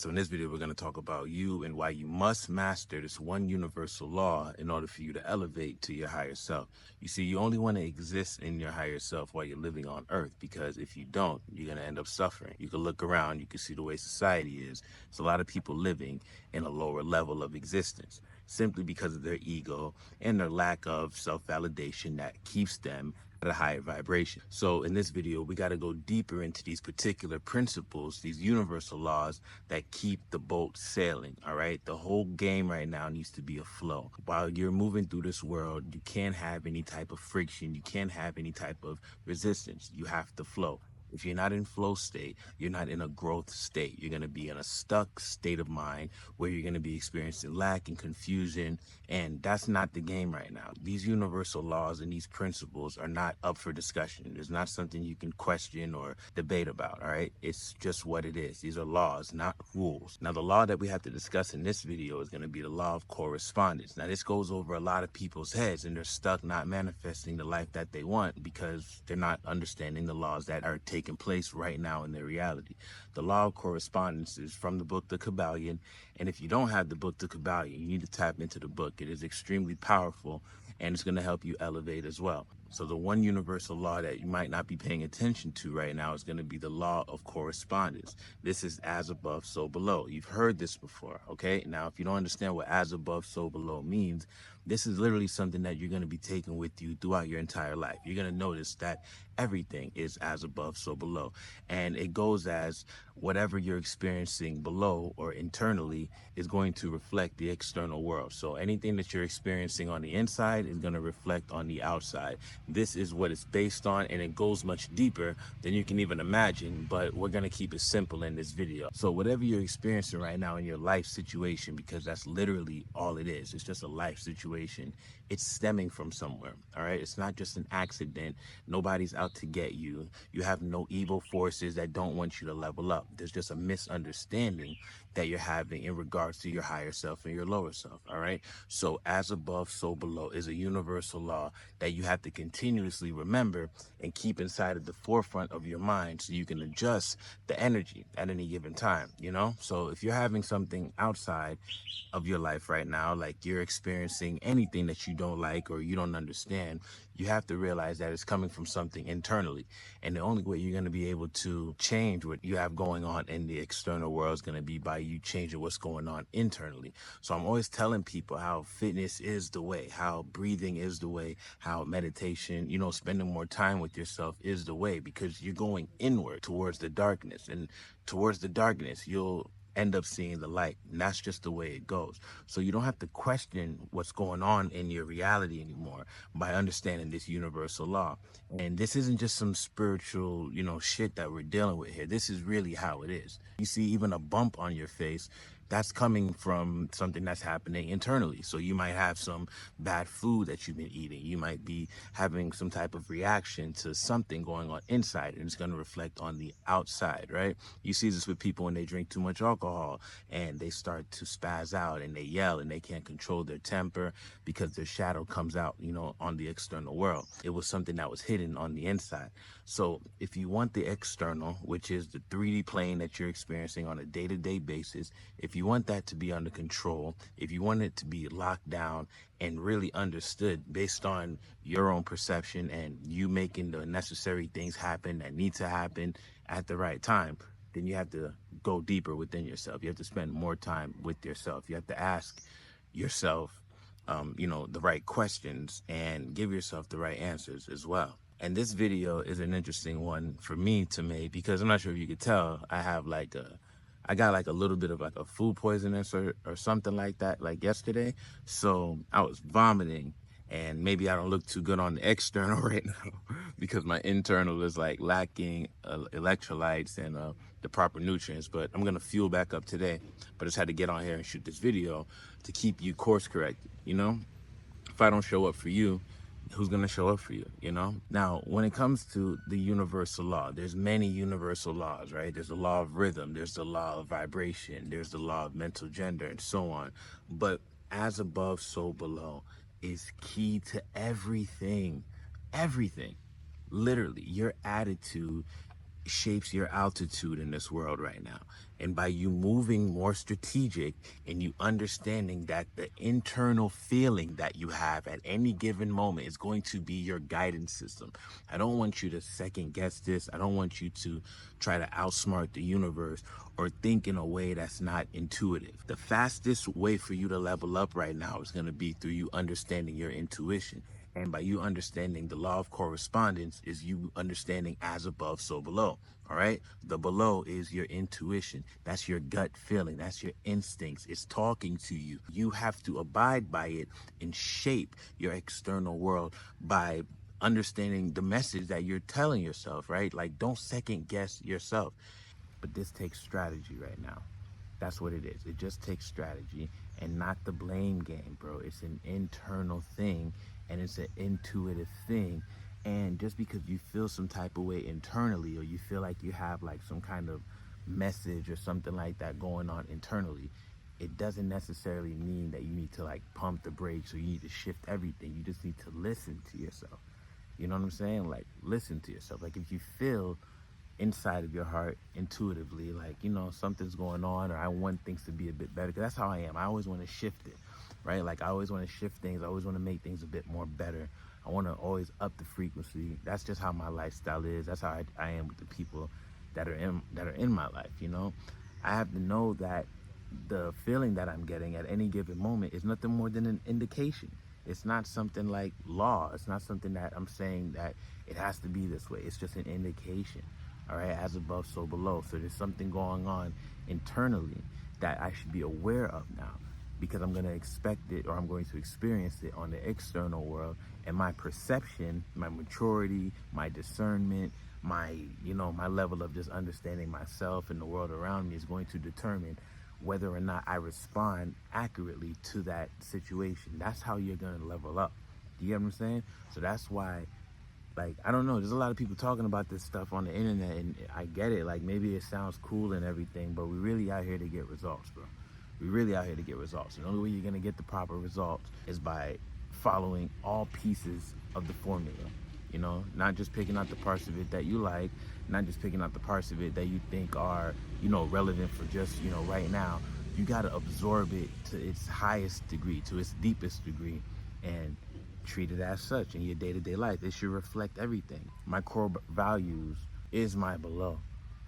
So in this video, we're going to talk about you and why you must master this one universal law in order for you to elevate to your higher self. You see, you only want to exist in your higher self while you're living on earth, because if you don't, you're going to end up suffering. You can look around, you can see the way society is. There's a lot of people living in a lower level of existence simply because of their ego and their lack of self-validation that keeps them at a higher vibration. So in this video, we got to go deeper into these particular principles, these universal laws that keep the boat sailing. All right. The whole game right now needs to be a flow. While you're moving through this world, you can't have any type of friction. You can't have any type of resistance. You have to flow. If you're not in flow state, you're not in a growth state. You're going to be in a stuck state of mind where you're going to be experiencing lack and confusion. And that's not the game right now. These universal laws and these principles are not up for discussion. It's not something you can question or debate about. All right. It's just what it is. These are laws, not rules. Now, the law that we have to discuss in this video is going to be the law of correspondence. Now, this goes over a lot of people's heads, and they're stuck not manifesting the life that they want because they're not understanding the laws that are taking place right now in their reality. The law of correspondence is from the book The Kabbalion, and if you don't have the book The Kabbalion, you need to tap into the book. It is extremely powerful, and it's going to help you elevate as well. So the one universal law that you might not be paying attention to right now is going to be the law of correspondence. This is as above, so below. You've heard this before, okay? Now, if you don't understand what as above, so below means, this is literally something that you're going to be taking with you throughout your entire life. You're going to notice that everything is as above, so below. And it goes as whatever you're experiencing below or internally is going to reflect the external world. So anything that you're experiencing on the inside is going to reflect on the outside. This is what it's based on, and it goes much deeper than you can even imagine, but we're going to keep it simple in this video. So whatever you're experiencing right now in your life situation, because that's literally all it is, it's just a life situation, it's stemming from somewhere. All right, it's not just an accident. Nobody's out to get you. You have no evil forces that don't want you to level up. There's just a misunderstanding that you're having in regards to your higher self and your lower self. All right, so as above, so below is a universal law that you have to continuously remember and keep inside of the forefront of your mind so you can adjust the energy at any given time. So if you're having something outside of your life right now, like you're experiencing anything that you don't like or you don't understand, you have to realize that it's coming from something internally. And the only way you're going to be able to change what you have going on in the external world is going to be by you changing what's going on internally. So I'm always telling people how fitness is the way, how breathing is the way, how meditation, spending more time with yourself is the way, because you're going inward towards the darkness, and towards the darkness, you'll end up seeing the light, and that's just the way it goes. So you don't have to question what's going on in your reality anymore by understanding this universal law. And this isn't just some spiritual, shit that we're dealing with here. This is really how it is. You see even a bump on your face, that's coming from something that's happening internally. So you might have some bad food that you've been eating. You might be having some type of reaction to something going on inside, and it's going to reflect on the outside, right? You see this with people when they drink too much alcohol and they start to spaz out and they yell and they can't control their temper because their shadow comes out, on the external world. It was something that was hidden on the inside. So if you want the external, which is the 3D plane that you're experiencing on a day-to-day basis, if you want that to be under control, if you want it to be locked down and really understood based on your own perception and you making the necessary things happen that need to happen at the right time, then you have to go deeper within yourself. You have to spend more time with yourself. You have to ask yourself, the right questions and give yourself the right answers as well. And this video is an interesting one for me to make, because I'm not sure if you could tell, I got like a little bit of like a food poisonous or something like that, like yesterday. So I was vomiting, and maybe I don't look too good on the external right now because my internal is like lacking electrolytes and the proper nutrients, but I'm gonna fuel back up today. But I just had to get on here and shoot this video to keep you course corrected. If I don't show up for you, who's going to show up for you? Now, when it comes to the universal law, there's many universal laws, right? There's the law of rhythm, there's the law of vibration, there's the law of mental gender, and so on. But as above, so below is key to everything. Everything. Literally, your attitude shapes your altitude in this world right now. And by you moving more strategic and you understanding that the internal feeling that you have at any given moment is going to be your guidance system. I don't want you to second guess this. I don't want you to try to outsmart the universe or think in a way that's not intuitive. The fastest way for you to level up right now is going to be through you understanding your intuition. And by you understanding the law of correspondence is you understanding as above, so below. All right. The below is your intuition. That's your gut feeling. That's your instincts. It's talking to you. You have to abide by it and shape your external world by understanding the message that you're telling yourself, right? Like, don't second guess yourself. But this takes strategy right now. That's what it is. It just takes strategy and not the blame game, bro. It's an internal thing and it's an intuitive thing. And just because you feel some type of way internally, or you feel like you have like some kind of message or something like that going on internally, it doesn't necessarily mean that you need to like pump the brakes or you need to shift everything. You just need to listen to yourself. You know what I'm saying? Like, listen to yourself. Like, if you feel inside of your heart intuitively, like, you know, something's going on, or I want things to be a bit better, because that's how I am. I always want to shift it, right? Like, I always want to shift things. I always want to make things a bit more better. I want to always up the frequency. That's just how my lifestyle is. That's how I am with the people that are in my life. You know, I have to know that the feeling that I'm getting at any given moment is nothing more than an indication. It's not something like law. It's not something that I'm saying that it has to be this way. It's just an indication. All right, as above, so below. So there's something going on internally that I should be aware of now, because I'm going to expect it, or I'm going to experience it on the external world. And my perception, my maturity, my discernment, my, you know, my level of just understanding myself and the world around me is going to determine whether or not I respond accurately to that situation. That's how you're going to level up. Do you get what I'm saying? So that's why, like, I don't know, there's a lot of people talking about this stuff on the internet, and I get it. Like, maybe it sounds cool and everything, but we really out here to get results, bro. We really out here to get results. And the only way you're going to get the proper results is by following all pieces of the formula. You know, not just picking out the parts of it that you like, not just picking out the parts of it that you think are, you know, relevant for just, you know, right now. You got to absorb it to its highest degree, to its deepest degree, and treat it as such in your day-to-day life. It should reflect everything. My core values is my below.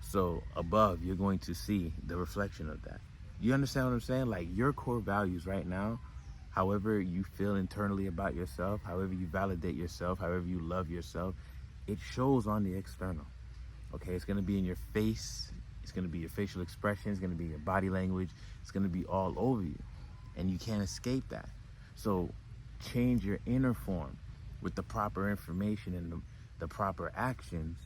So above, you're going to see the reflection of that. You understand what I'm saying? Like, your core values right now, however you feel internally about yourself, however you validate yourself, however you love yourself, it shows on the external. Okay, it's gonna be in your face, it's gonna be your facial expression, it's gonna be your body language, it's gonna be all over you. And you can't escape that. So change your inner form with the proper information and the proper actions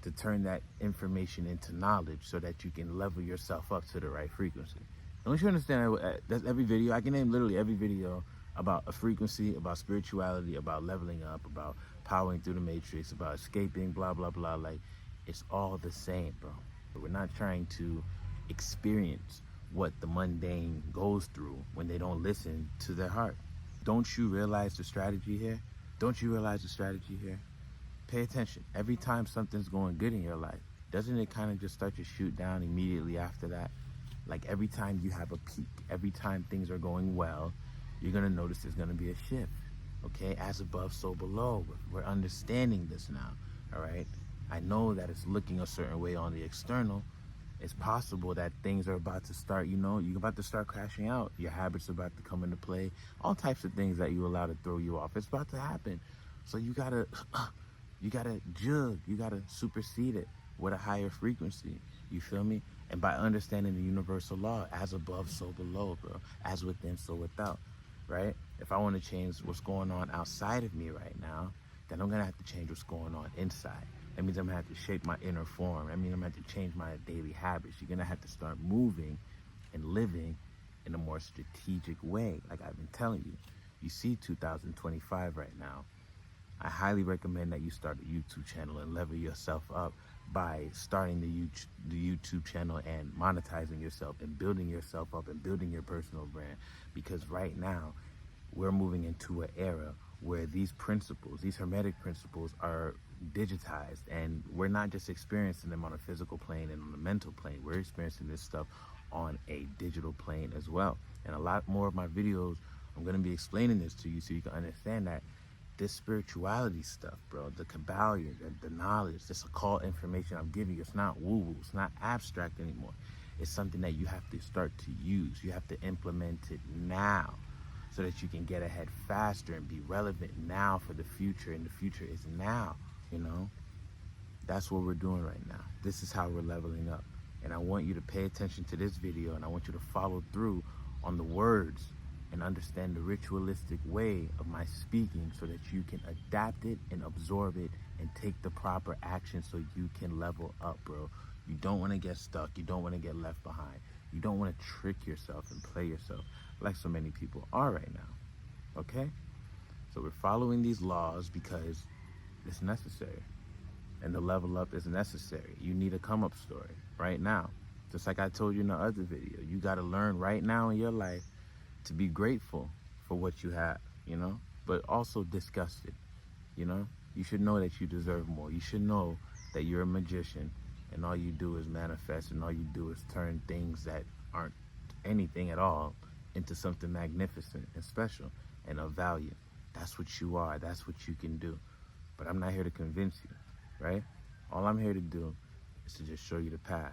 to turn that information into knowledge, so that you can level yourself up to the right frequency. Don't you understand? That's every video. I can name literally every video about a frequency, about spirituality, about leveling up, about powering through the matrix, about escaping, blah, blah, blah. Like, it's all the same, bro. We're not trying to experience what the mundane goes through when they don't listen to their heart. Don't you realize the strategy here? Don't you realize the strategy here? Pay attention. Every time something's going good in your life, doesn't it kind of just start to shoot down immediately after that? Like, every time you have a peak, every time things are going well, you're going to notice there's going to be a shift. Okay? As above, so below. We're understanding this now. All right? I know that it's looking a certain way on the external. It's possible that things are about to start, you know, you're about to start crashing out. Your habits are about to come into play. All types of things that you allow to throw you off. It's about to happen. So you gotta jug. You gotta supersede it with a higher frequency. You feel me? And by understanding the universal law, as above, so below, bro. As within, so without, right? If I want to change what's going on outside of me right now, then I'm gonna have to change what's going on inside. That means I'm gonna have to shape my inner form. I mean, I'm gonna have to change my daily habits. You're gonna have to start moving and living in a more strategic way, like I've been telling you. You see 2025 right now. I highly recommend that you start a YouTube channel and level yourself up by starting the YouTube channel and monetizing yourself and building yourself up and building your personal brand. Because right now, we're moving into an era where these principles, these hermetic principles, are digitized, and we're not just experiencing them on a physical plane and on a mental plane. We're experiencing this stuff on a digital plane as well. And a lot more of my videos, I'm going to be explaining this to you so you can understand that this spirituality stuff, bro, the Kabbalion, the knowledge, this occult information I'm giving you, it's not woo-woo, it's not abstract anymore. It's something that you have to start to use. You have to implement it now so that you can get ahead faster and be relevant now for the future. And the future is now, you know? That's what we're doing right now. This is how we're leveling up. And I want you to pay attention to this video, and I want you to follow through on the words and understand the ritualistic way of my speaking so that you can adapt it and absorb it and take the proper action so you can level up, bro. You don't want to get stuck. You don't want to get left behind. You don't want to trick yourself and play yourself like so many people are right now, okay? So we're following these laws because it's necessary. And the level up is necessary. You need a come-up story right now. Just like I told you in the other video, you got to learn right now in your life to be grateful for what you have, you know, but also disgusted, you know. You should know that you deserve more. You should know that you're a magician and all you do is manifest, and all you do is turn things that aren't anything at all into something magnificent and special and of value. That's what you are. That's what you can do. But I'm not here to convince you, right? All I'm here to do is to just show you the path.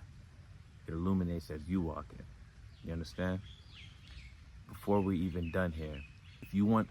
It illuminates as you walk in. You understand? Before we're even done here, if you want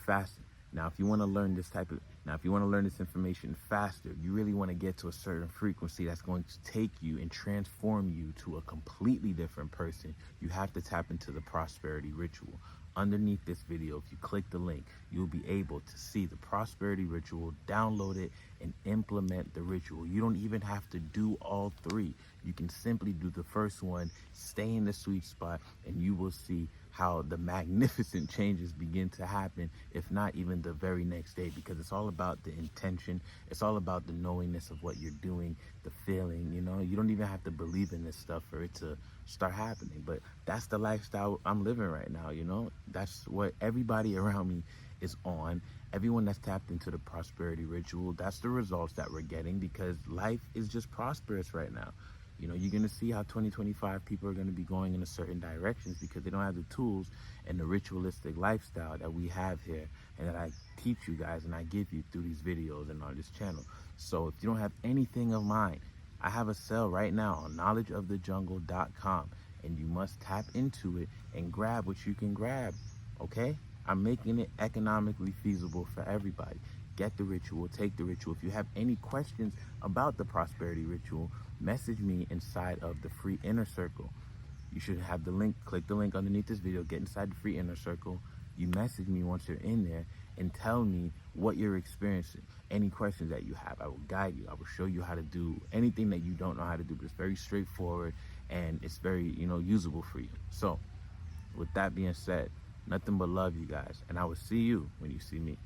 fast, now if you want to learn this type of, now if you want to learn this information faster, you really want to get to a certain frequency that's going to take you and transform you to a completely different person, you have to tap into the prosperity ritual. Underneath this video, if you click the link, you'll be able to see the prosperity ritual, download it, and implement the ritual. You don't even have to do all three. You can simply do the first one, stay in the sweet spot, and you will see how the magnificent changes begin to happen, if not even the very next day, because it's all about the intention. It's all about the knowingness of what you're doing, the feeling, you know. You don't even have to believe in this stuff for it to start happening, but that's the lifestyle I'm living right now, you know. That's what everybody around me is on. Everyone that's tapped into the prosperity ritual, that's the results that we're getting, because life is just prosperous right now. You know, you're going to see how 2025 people are going to be going in a certain directions because they don't have the tools and the ritualistic lifestyle that we have here and that I teach you guys and I give you through these videos and on this channel. So if you don't have anything of mine, I have a sale right now on knowledgeofthejungle.com, and you must tap into it and grab what you can grab, okay? I'm making it economically feasible for everybody. Get the ritual, take the ritual. If you have any questions about the prosperity ritual, message me inside of the free inner circle. You should have the link, click the link underneath this video, get inside the free inner circle. You message me once you're in there and tell me what you're experiencing. Any questions that you have, I will guide you. I will show you how to do anything that you don't know how to do, but it's very straightforward and it's very, you know, usable for you. So with that being said, nothing but love, you guys, and I will see you when you see me.